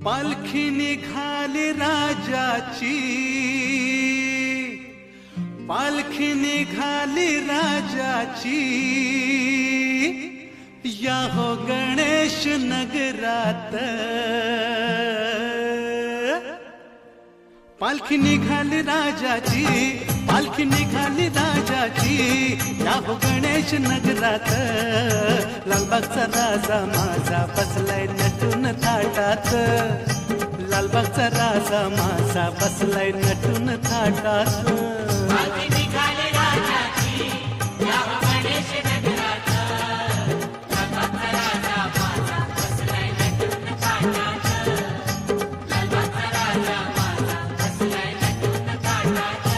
पालखी निघाली राजाची, पालखी निघाली राजाची, या हो गणेश नगरात। पालखी निघाली राजाची, पालखी निघाली राजाची, या हो गणेश नगरात। लालबागचा राजा माझा बसलाय नटून थाटात, लालबागचा राजा माझा बसलाय नटून थाटात। पालखी निघाली राजाची, या हो गणेश नगरात। लालबागचा राजा माझा बसलाय नटून थाटात, लालबागचा राजा माझा बसलाय नटून थाटात।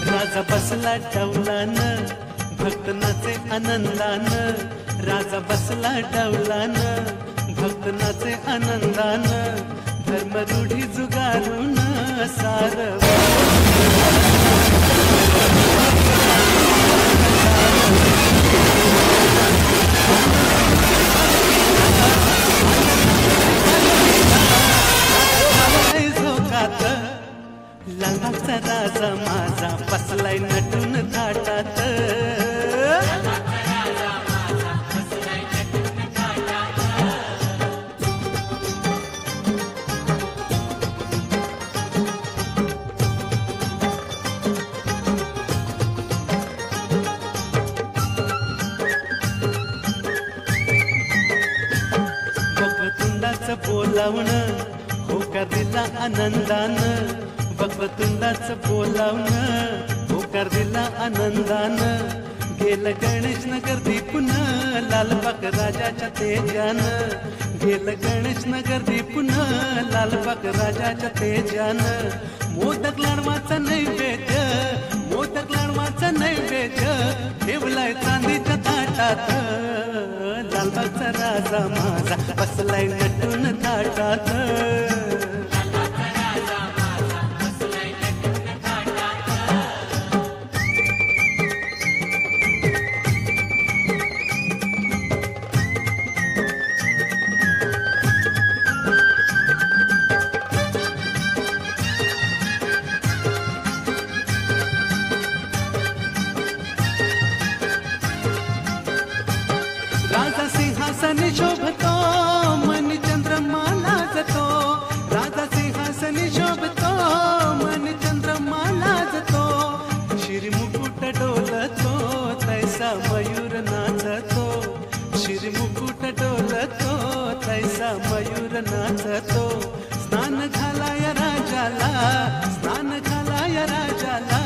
राजा बसला डौलान, भक्त नाचे आनंदान। राजा बसला डौलान, भक्त नाचे आनंदान। धर्म रूढी जुगारून सारव, झोकात। लालबागचा राजा माझा बसलाय नटून थाटात, लालबागचा राजा माझा बसलाय नटून थाटात। वक्रतुंडाचं बोलावणं होकार दिला आनंदान। वक्रतुंडाचं बोलावणं होकार दिला आनंदान। गेलं गणेश नगर दीपून लालबाग राजाच्या तेजान। गेलं गणेश नगर दीपून लालबाग राजाच्या तेजान। मोदक लाडवाचा नैवेद्य, मोदक लाडवाचा नैवेद्य ठेवलाय चांदीच्या ताटात। लालबागचा राजा माझा बसलाय नटून थाटात, लालबागचा राजा माझा बसलाय नटून थाटात। राजा सिंहासनी शोभतो, मन चंद्रमा लाजतो। राजा सिंहासनी शोभतो, मन चंद्रमा लाजतो। शिरी मुकुट डोलतो, तैसा मयूर नाचतो। शिरी मुकुट डोलतो, तैसा मयूर नाचतो। स्नान घालाय राजाला, स्नान घालाय राजाला,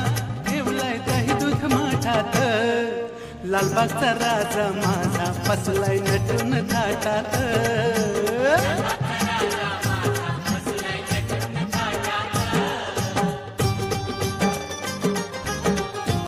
ठेवलाय दही दूध माठात। लालबागचा राजा माझा बसलाय नटून थाटात,